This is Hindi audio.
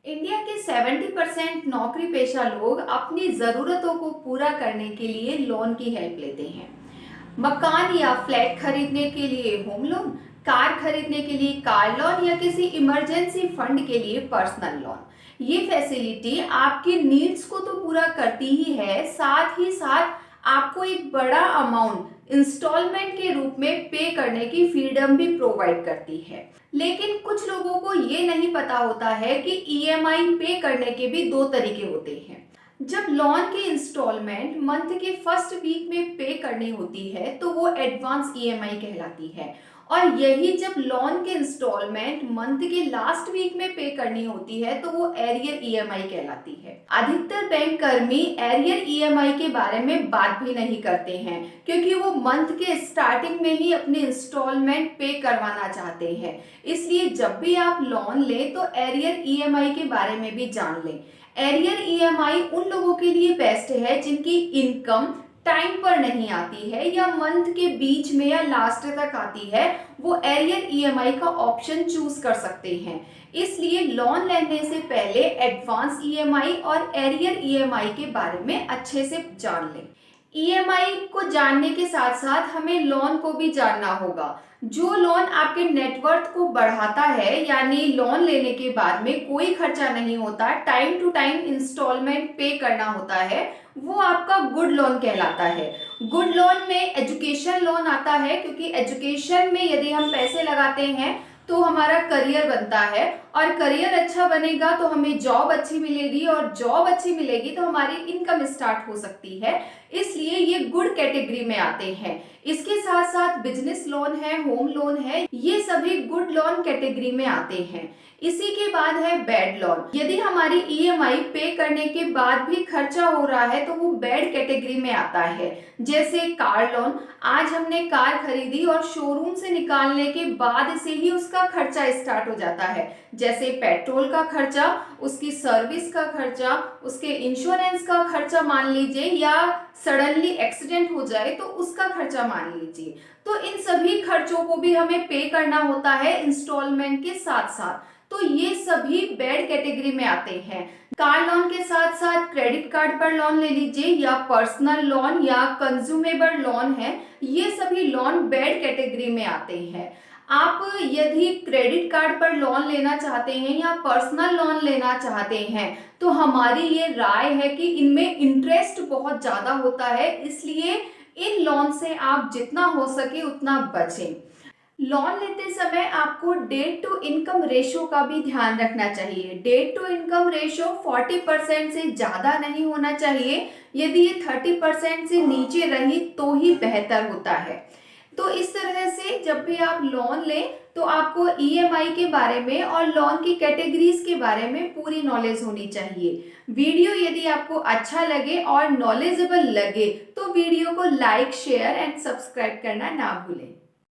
इंडिया के 70% नौकरी पेशा लोग अपनी ज़रूरतों को पूरा करने के लिए लोन की हेल्प लेते हैं। मकान या फ्लैट खरीदने के लिए होम लोन, कार खरीदने के लिए कार लोन या किसी इमरजेंसी फंड के लिए पर्सनल लोन। ये फैसिलिटी आपकी नीड्स को तो पूरा करती ही है, साथ ही साथ आपको एक बड़ा अमाउंट इंस्टॉलमेंट के रूप में पे करने की फ्रीडम भी प्रोवाइड करती है। लेकिन कुछ लोगों को ये नहीं पता होता है कि ईएमआई पे करने के भी दो तरीके होते हैं। जब लोन की इंस्टॉलमेंट मंथ के फर्स्ट वीक में पे करनी होती है तो वो एडवांस ईएमआई कहलाती है, और यही जब लोन के इंस्टॉलमेंट मंथ के लास्ट वीक में पे करनी होती है तो वो एरियर ईएमआई कहलाती है। अधिकतर बैंक कर्मी एरियर ईएमआई के बारे में बात भी नहीं करते हैं, क्योंकि वो मंथ के स्टार्टिंग में ही अपने इंस्टॉलमेंट पे करवाना चाहते हैं। इसलिए जब भी आप लोन लें तो एरियर ईएमआई के बारे में भी जान लें। एरियर ईएमआई उन लोगों के लिए बेस्ट है जिनकी इनकम टाइम पर नहीं आती है या मंथ के बीच में या लास्ट तक आती है, वो एरियर ईएमआई का ऑप्शन चूज कर सकते हैं। इसलिए लोन लेने से पहले एडवांस ईएमआई और एरियर ईएमआई के बारे में अच्छे से जान लें। ईएमआई को जानने के साथ साथ हमें लोन को भी जानना होगा। जो लोन आपके नेटवर्थ को बढ़ाता है, यानी लोन लेने के बाद में कोई खर्चा नहीं होता, टाइम टू टाइम इंस्टॉलमेंट पे करना होता है, वो आपका गुड लोन कहलाता है। गुड लोन में एजुकेशन लोन आता है, क्योंकि एजुकेशन में यदि हम पैसे लगाते हैं तो हमारा करियर बनता है, और करियर अच्छा बनेगा तो हमें जॉब अच्छी मिलेगी, और जॉब अच्छी मिलेगी तो हमारी इनकम स्टार्ट हो सकती है। इसलिए ये गुड कैटेगरी में आते हैं। इसके साथ साथ बिजनेस लोन है, होम लोन है, ये सभी गुड लोन कैटेगरी में आते हैं। इसी के बाद है बैड लोन। यदि हमारी ईएमआई पे करने के बाद भी खर्चा हो रहा है तो वो बैड कैटेगरी में आता है। जैसे कार लोन, आज हमने कार खरीदी और शोरूम से निकालने के बाद से ही उसका खर्चा स्टार्ट हो जाता है, जैसे पेट्रोल का खर्चा, उसकी सर्विस का खर्चा, उसके इंश्योरेंस का खर्चा मान लीजिए, या सडनली एक्सीडेंट हो जाए तो उसका खर्चा मान लीजिए। तो इन सभी खर्चों को भी हमें पे करना होता है इंस्टॉलमेंट के साथ साथ। तो ये सभी बैड कैटेगरी में आते हैं। कार लोन के साथ साथ क्रेडिट कार्ड पर लोन ले लीजिए, या पर्सनल लोन या कंज्यूमेबल लोन है, ये सभी लोन बैड कैटेगरी में आते हैं। आप यदि क्रेडिट कार्ड पर लोन लेना चाहते हैं या पर्सनल लोन लेना चाहते हैं तो हमारी ये राय है कि इनमें इंटरेस्ट बहुत ज़्यादा होता है, इसलिए इन लोन से आप जितना हो सके उतना बचें। लोन लेते समय आपको डेट टू इनकम रेशो का भी ध्यान रखना चाहिए। डेट टू इनकम रेशो 40% से ज़्यादा नहीं होना चाहिए। यदि ये 30% से नीचे रही तो ही बेहतर होता है। तो इस तरह से जब भी आप लोन लें तो आपको ईएमआई के बारे में और लोन की कैटेगरीज के बारे में पूरी नॉलेज होनी चाहिए। वीडियो यदि आपको अच्छा लगे और नॉलेजेबल लगे तो वीडियो को लाइक, शेयर एंड सब्सक्राइब करना ना भूलें।